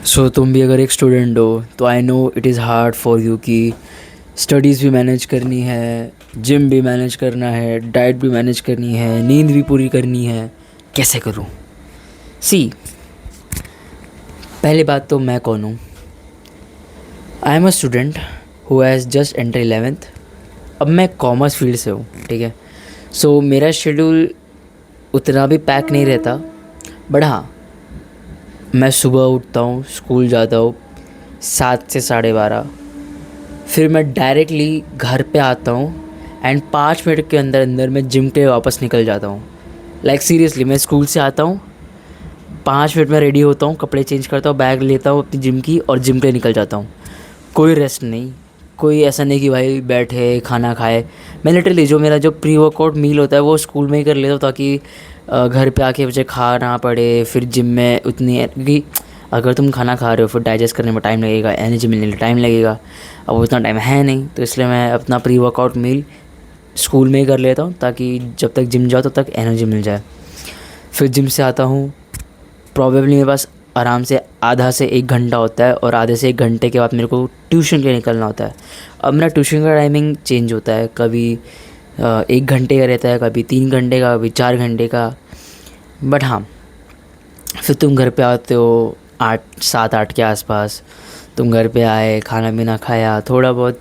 सो तुम भी अगर एक स्टूडेंट हो तो I know it is hard for you कि स्टडीज़ भी मैनेज करनी है, जिम भी मैनेज करना है, डाइट भी मैनेज करनी है, नींद भी पूरी करनी है। कैसे करूँ? सी, पहली बात तो मैं कौन हूँ? I am a student who has just enter 11th। अब मैं कॉमर्स फील्ड से हूँ, ठीक है। सो मेरा शेड्यूल उतना भी पैक नहीं रहता, बट हाँ, मैं सुबह उठता हूँ, स्कूल जाता हूँ 7 से 12:30। फिर मैं डायरेक्टली घर पे आता हूँ एंड 5 मिनट के अंदर अंदर मैं जिम के वापस निकल जाता हूँ। लाइक सीरियसली, मैं स्कूल से आता हूँ, 5 मिनट में रेडी होता हूँ, कपड़े चेंज करता हूँ, बैग लेता हूँ अपनी जिम की और जिम पे निकल जाता हूँ। कोई रेस्ट नहीं, कोई ऐसा नहीं कि भाई बैठे खाना खाए। मैं लिटरली जो मेरा जो प्री वर्कआउट मील होता है वो स्कूल में ही कर लेता हूँ, ताकि घर पे आके मुझे खाना पड़े फिर जिम में उतनी, क्योंकि अगर तुम खाना खा रहे हो फिर डाइजेस्ट करने में टाइम लगेगा, एनर्जी मिलने में टाइम लगेगा। अब उतना टाइम है नहीं, तो इसलिए मैं अपना प्री वर्कआउट मील स्कूल में ही कर लेता हूँ, ताकि जब तक जिम जाओ तब तक एनर्जी मिल जाए। फिर जिम से आता हूँ, प्रॉबेबली मेरे पास आराम से आधा से 1 घंटा होता है और आधे से 1 घंटे के बाद मेरे को ट्यूशन के लिए निकलना होता है। अब मेरा ट्यूशन का टाइमिंग चेंज होता है, कभी 1 घंटे का रहता है, कभी 3 घंटे का, कभी 4 घंटे का। बट हाँ, फिर तुम घर पे आते हो 7-8 के आसपास। तुम घर पे आए, खाना पीना खाया, थोड़ा बहुत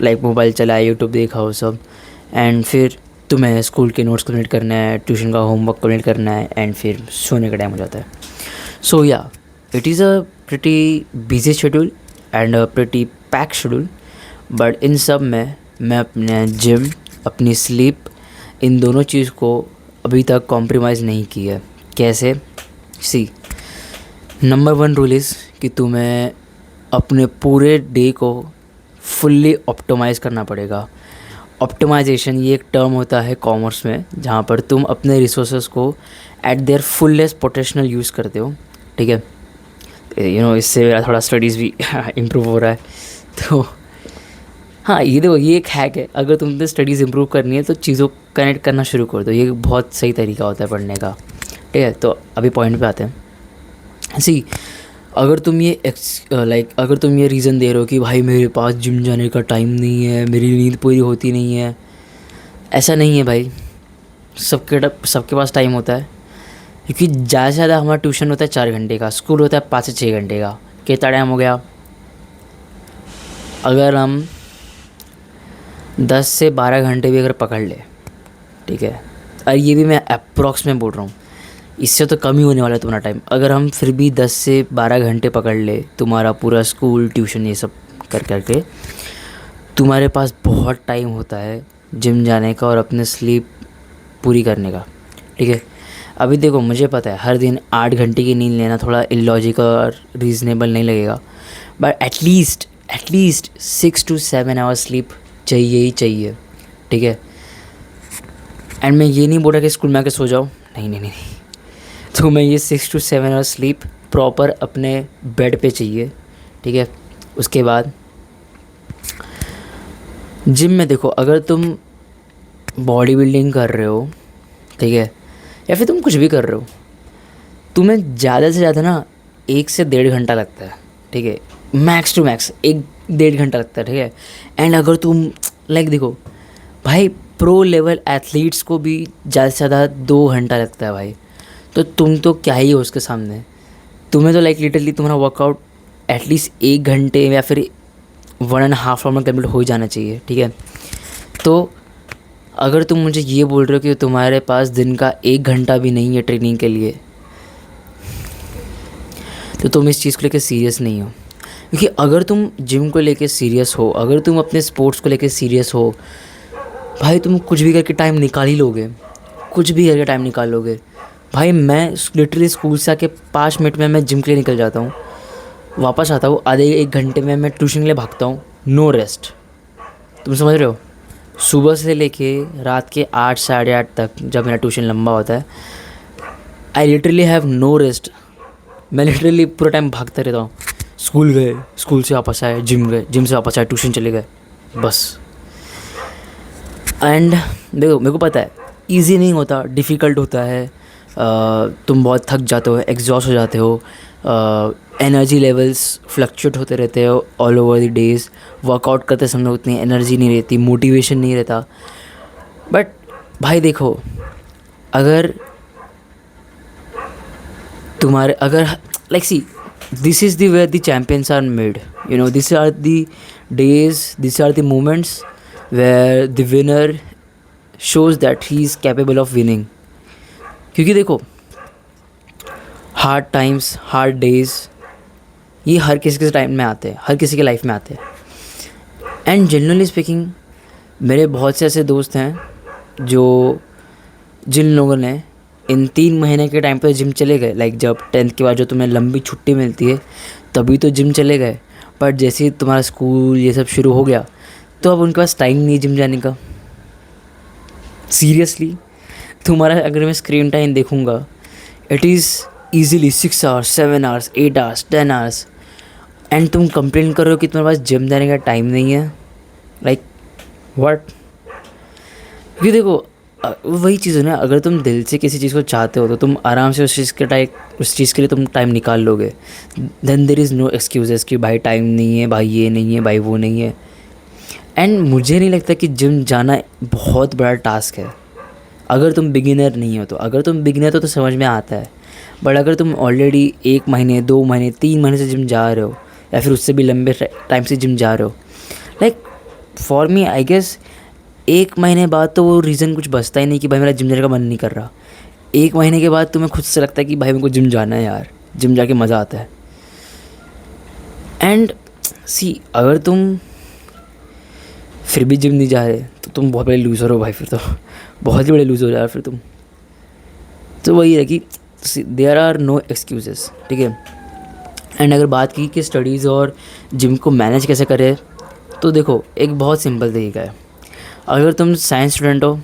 लाइक मोबाइल चलाया, यूट्यूब देखा, वो सब। एंड फिर तुम्हें स्कूल के नोट्स कंप्लीट करना है, ट्यूशन का होमवर्क कंप्लीट करना है, एंड फिर सोने का टाइम हो जाता है। सो या, it is a pretty busy schedule and a pretty pack schedule. But in सब में मैं अपने जिम, अपनी स्लीप, इन दोनों चीज़ को अभी तक कॉम्प्रोमाइज़ नहीं की है। कैसे? सी, नंबर 1 रूल इज़ कि तुम्हें अपने पूरे डे को फुल्ली ऑप्टिमाइज़ करना पड़ेगा। ऑप्टिमाइजेशन ये एक टर्म होता है कॉमर्स में, जहाँ पर तुम अपने रिसोर्सेज को eight there fullest potential use करते हो, ठीक है। इससे मेरा थोड़ा स्टडीज़ भी इम्प्रूव हो रहा है। तो हाँ, ये देखो, ये एक हैक है। अगर तुमने स्टडीज़ इम्प्रूव करनी है तो चीज़ों को कनेक्ट करना शुरू कर दो। ये बहुत सही तरीका होता है पढ़ने का, ठीक है। तो अभी पॉइंट पे आते हैं। सी, अगर तुम ये अगर तुम ये रीज़न दे रहे हो कि भाई मेरे पास जिम जाने का टाइम नहीं है, मेरी नींद पूरी होती नहीं है, ऐसा नहीं है भाई। सबके पास टाइम होता है, क्योंकि ज़्यादा से ज़्यादा हमारा ट्यूशन होता है 4 घंटे का, स्कूल होता है 5 से 6 घंटे का। कितना टाइम हो गया? अगर हम 10 से 12 घंटे भी अगर पकड़ ले, ठीक है, और ये भी मैं अप्रॉक्स में बोल रहा हूँ, इससे तो कम ही होने वाला है तुम्हारा टाइम। अगर हम फिर भी 10 से 12 घंटे पकड़ ले, तुम्हारा पूरा स्कूल ट्यूशन ये सब कर करके, तुम्हारे पास बहुत टाइम होता है जिम जाने का और अपने स्लीप पूरी करने का, ठीक है। अभी देखो, मुझे पता है हर दिन 8 घंटे की नींद लेना थोड़ा इलॉजिकल और रीज़नेबल नहीं लगेगा, but at least 6 to 7 hours sleep चाहिए ही चाहिए, ठीक है। एंड मैं ये नहीं बोल रहा कि स्कूल में आके सो जाओ, नहीं नहीं नहीं, तो मैं ये 6 to 7 आवर्स स्लीप प्रॉपर अपने बेड पे चाहिए, ठीक है। उसके बाद जिम में देखो, अगर तुम बॉडी बिल्डिंग कर रहे हो, ठीक है, या फिर तुम कुछ भी कर रहे हो, तुम्हें ज़्यादा से ज़्यादा ना 1 से 1.5 घंटा लगता है, ठीक है। मैक्स टू मैक्स 1-1.5 घंटा लगता है, ठीक है। एंड अगर तुम लाइक देखो भाई, प्रो लेवल एथलीट्स को भी ज़्यादा से ज़्यादा 2 घंटा लगता है भाई। तो तुम तो क्या ही हो उसके सामने। तुम्हें तो लाइक लिटरली तुम्हारा वर्कआउट एटलीस्ट 1 घंटे या फिर 1.5 आवर में कंप्लीट हो जाना चाहिए, ठीक है। तो अगर तुम मुझे ये बोल रहे हो कि तुम्हारे पास दिन का 1 घंटा भी नहीं है ट्रेनिंग के लिए, तो तुम इस चीज़ को लेकर सीरियस नहीं हो। क्योंकि अगर तुम जिम को लेकर सीरियस हो, अगर तुम अपने स्पोर्ट्स को लेकर सीरियस हो, भाई तुम कुछ भी करके टाइम निकाल ही लोगे, कुछ भी करके टाइम निकाल लोगे। भाई मैं लिटरली स्कूल से आके 5 मिनट में मैं जिम के लिए निकल जाता हूँ, वापस आता हूँ आधे 1 घंटे में मैं ट्यूशन के लिए भागता हूँ, नो रेस्ट। तुम समझ रहे हो? सुबह से लेके रात के 8 साढ़े 8 तक जब मेरा ट्यूशन लंबा होता है, I literally have no rest. मैं लिटरली पूरा टाइम भागता रहता हूँ। स्कूल गए, स्कूल से वापस आए, जिम गए, जिम से वापस आए, ट्यूशन चले गए, बस। एंड देखो, मेरे को पता है इजी नहीं होता, डिफ़िकल्ट होता है। तुम बहुत थक जाते हो, एग्जॉस्ट हो जाते हो, एनर्जी लेवल्स फ्लक्चुएट होते रहते हैं all over the days. Workout करते समय उतनी एनर्जी नहीं रहती, मोटिवेशन नहीं रहता। बट भाई देखो, अगर तुम्हारे अगर like see, this is the where the champions are made, you know, this are the days, this are the moments where the winner shows that he is capable of winning. क्योंकि देखो, hard times, hard days, ये हर किसी के time में आते हैं, हर किसी के लाइफ में आते हैं। एंड जनरली स्पीकिंग, मेरे बहुत से ऐसे दोस्त हैं जिन लोगों ने इन 3 महीने के टाइम पे जिम चले गए। लाइक जब 10th के बाद जो तुम्हें लंबी छुट्टी मिलती है तभी तो जिम चले गए, बट जैसे ही तुम्हारा स्कूल ये सब शुरू हो गया तो अब उनके पास टाइम नहीं जिम जाने का। सीरियसली, तुम्हारा अगर मैं स्क्रीन टाइम देखूँगा, it is easily 6 hours, 7 hours, 8 hours, 10 hours, and तुम कंप्लेन कर रहे हो कि तुम्हारे पास जिम जाने का टाइम नहीं है। Like what? क्योंकि देखो, वही चीज़ है ना, अगर तुम दिल से किसी चीज़ को चाहते हो तो तुम आराम से उस चीज़ के लिए तुम टाइम निकाल लोगे। Then there is no excuses कि भाई टाइम नहीं है, भाई ये नहीं है, भाई वो नहीं है। एंड मुझे नहीं लगता कि जिम जाना बहुत बड़ा टास्क है, अगर तुम बिगिनर नहीं हो तो। अगर तुम बिगिनर हो तो समझ में आता है, बट अगर तुम ऑलरेडी 1 महीने, 2 महीने, 3 महीने से जिम जा रहे हो, या फिर उससे भी लंबे टाइम से जिम जा रहे हो, like for me I guess 1 महीने बाद तो वो रीज़न कुछ बचता ही नहीं कि भाई मेरा जिम जाने का मन नहीं कर रहा। 1 महीने के बाद तुम्हें खुद से लगता है कि भाई मेरे को जिम जाना है यार, जिम जाके मज़ा आता है। एंड सी, अगर तुम फिर भी जिम नहीं जा रहे तो तुम बहुत बड़े लूज़र हो भाई, फिर तो बहुत ही बड़े लूज़र हो यार फिर तुम। तो वही है कि देयर आर नो एक्सक्यूजेस, ठीक है। एंड अगर बात की कि स्टडीज़ और जिम को मैनेज कैसे करें, तो देखो एक बहुत सिंपल तरीका है। अगर तुम साइंस स्टूडेंट हो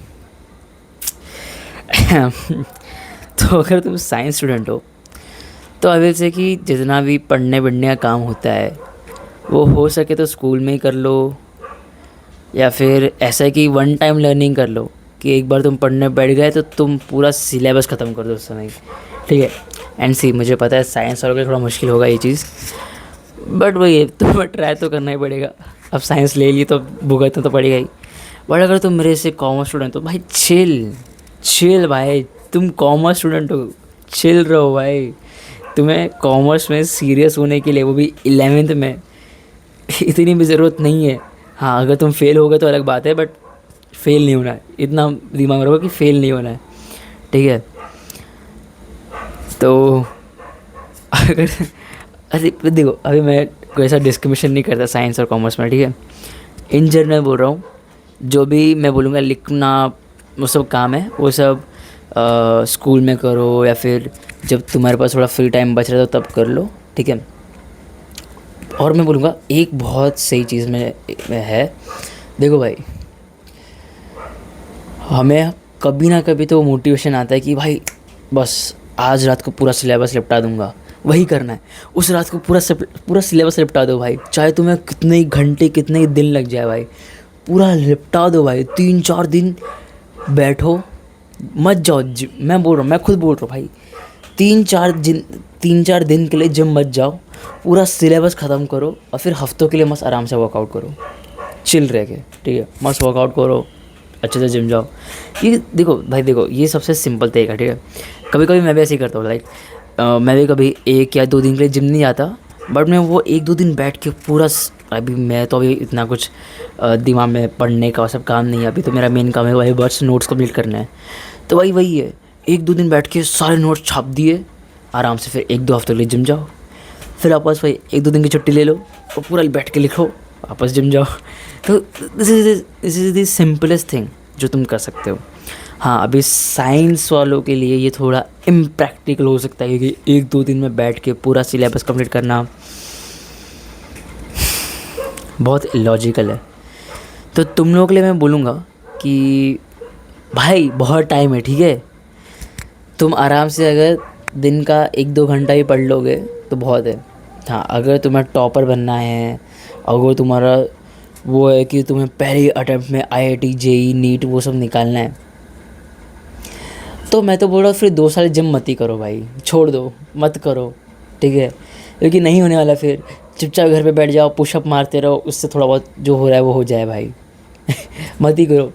तो अगर तुम साइंस स्टूडेंट हो तो आई विल से कि जितना भी पढ़ने बढ़ने का काम होता है वो हो सके तो स्कूल में ही कर लो, या फिर ऐसा है कि 1 टाइम लर्निंग कर लो कि एक बार तुम पढ़ने बैठ गए तो तुम पूरा सिलेबस ख़त्म कर दो उस समय, ठीक है। एंड सी, मुझे पता है साइंस वालों के लिए थोड़ा मुश्किल होगा ये चीज़, बट वही है, तुम्हें ट्राई तो करना ही पड़ेगा। अब साइंस ले ली तो भुगतना तो पड़ेगा ही। बट अगर तुम मेरे से कॉमर्स स्टूडेंट हो भाई, चिल भाई, तुम कॉमर्स स्टूडेंट हो, चिल रहो भाई। तुम्हें कॉमर्स में सीरियस होने के लिए, वो भी 11th में, इतनी भी ज़रूरत नहीं है। हाँ, अगर तुम फेल हो गए तो अलग बात है, बट फेल नहीं होना है, इतना दिमाग में रखो कि फेल नहीं होना है, ठीक है। तो अगर अरे देखो, अभी मैं कोई ऐसा डिस्क्रिमिनेशन नहीं करता साइंस और कॉमर्स में, ठीक है। इन जनरल बोल रहा हूँ, जो भी मैं बोलूँगा लिखना वो सब काम है, वो सब स्कूल में करो, या फिर जब तुम्हारे पास थोड़ा फ्री टाइम बच रहा है तो तब कर लो, ठीक है। और मैं बोलूँगा एक बहुत सही चीज़ में है, देखो भाई, हमें कभी ना कभी तो मोटिवेशन आता है कि भाई बस आज रात को पूरा सिलेबस निपटा दूंगा, वही करना है। उस रात को पूरा सिलेबस निपटा दो भाई, चाहे तुम्हें कितने ही घंटे, कितने ही दिन लग जाए भाई, पूरा निपटा दो भाई। 3-4 दिन बैठो, मत जाओ जिम। मैं बोल रहा हूँ, मैं खुद बोल रहा हूँ भाई, 3-4 दिन के लिए जिम मत जाओ, पूरा सिलेबस ख़त्म करो और फिर हफ्तों के लिए मस्त आराम से वर्कआउट करो, चिल रह के, ठीक है। मस्त वर्कआउट करो, अच्छे से जिम जाओ। ये देखो भाई, देखो ये सबसे सिंपल तरीका, ठीक है। कभी कभी मैं भी ऐसे ही करता हूँ, लाइक मैं भी कभी 1 या 2 दिन के लिए जिम नहीं जाता, बट मैं वो 1-2 दिन बैठ के पूरा, अभी मैं तो अभी इतना कुछ दिमाग में पढ़ने का सब काम नहीं है, अभी तो मेरा मेन काम है वही बस नोट्स कंप्लीट करना है। तो वही है, 1-2 दिन बैठ के सारे नोट्स छाप दिए आराम से, फिर 1-2 हफ्ते के लिए जिम जाओ, फिर वापस वही 1-2 दिन की छुट्टी ले लो और पूरा बैठ के लिखो, वापस जिम जाओ। तो this is the simplest thing जो तुम कर सकते हो। हाँ, अभी साइंस वालों के लिए ये थोड़ा इम्प्रैक्टिकल हो सकता है, क्योंकि 1-2 दिन में बैठ के पूरा सिलेबस कंप्लीट करना बहुत इलॉजिकल है। तो तुम लोगों के लिए मैं बोलूँगा कि भाई बहुत टाइम है, ठीक है। तुम आराम से अगर दिन का 1-2 घंटा ही पढ़ लोगे तो बहुत है। हाँ, अगर तुम्हें टॉपर बनना है, अगर तुम्हारा वो है कि तुम्हें पहले अटेम्प्ट में IIT JEE नीट वो सब निकालना है, तो मैं तो बोल रहा हूँ फिर 2 साल जिम मत ही करो भाई, छोड़ दो, मत करो, ठीक है, क्योंकि नहीं होने वाला फिर चुपचाप घर पे बैठ जाओ, पुशअप मारते रहो, उससे थोड़ा बहुत जो हो रहा है वो हो जाए भाई। मत ही करो,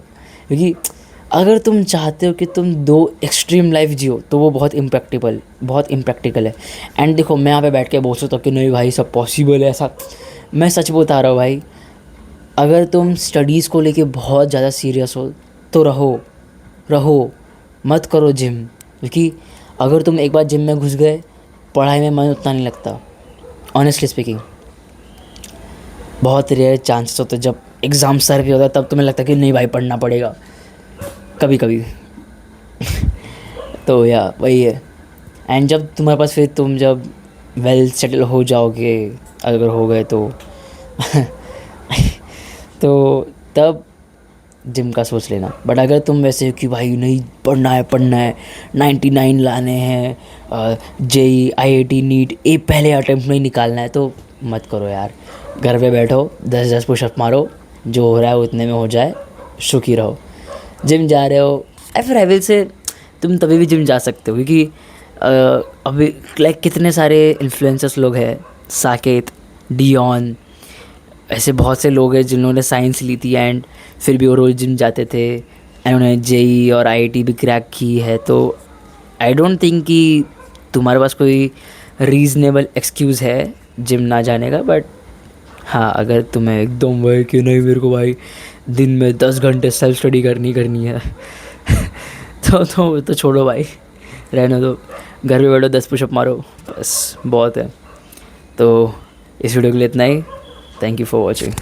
क्योंकि अगर तुम चाहते हो कि तुम दो एक्सट्रीम लाइफ जियो तो वो बहुत इम्प्रैक्टिकल है। एंड देखो मैं यहाँ पे बैठ के बोल सकता हूँ कि नहीं भाई सब पॉसिबल है ऐसा, मैं सच बता रहा हूँ भाई। अगर तुम स्टडीज़ को लेके बहुत ज़्यादा सीरियस हो तो रहो, मत करो जिम, क्योंकि अगर तुम एक बार जिम में घुस गए पढ़ाई में मन उतना नहीं लगता। ऑनेस्टली स्पीकिंग बहुत रेयर चांसेस होते हैं जब एग्ज़ाम सर पे होता है तब तुम्हें लगता है कि नहीं भाई पढ़ना पड़ेगा कभी कभी। तो या वही है। एंड जब तुम्हारे पास फिर तुम जब वेल सेटल हो जाओगे, अगर हो गए तो तो तब जिम का सोच लेना। बट अगर तुम वैसे हो कि भाई नहीं पढ़ना है 99 लाने हैं, जेई आईआईटी नीट ए पहले अटेम्प्ट में ही निकालना है, तो मत करो यार। घर पे बैठो 10-10 पुशअप मारो, जो हो रहा है उतने में हो जाए, सुखी रहो। जिम जा रहे हो फिर आई विल से तुम तभी भी जिम जा सकते हो, क्योंकि अभी लाइक कितने सारे इन्फ्लुएंसर्स लोग हैं, साकेत, डियॉन, ऐसे बहुत से लोग हैं जिन्होंने साइंस ली थी एंड फिर भी वो रोज़ जिम जाते थे एंड उन्होंने जेई और आईआईटी भी क्रैक की है। तो आई डोंट थिंक कि तुम्हारे पास कोई रीज़नेबल एक्सक्यूज़ है जिम ना जाने का। बट हाँ, अगर तुम्हें एकदम वही कि नहीं मेरे को भाई दिन में 10 घंटे सेल्फ स्टडी करनी है तो छोड़ो भाई, रहने दो, घर पे बैठो 10 पुशअप मारो, बस बहुत है। तो इस वीडियो के लिए इतना ही। Thank you for watching.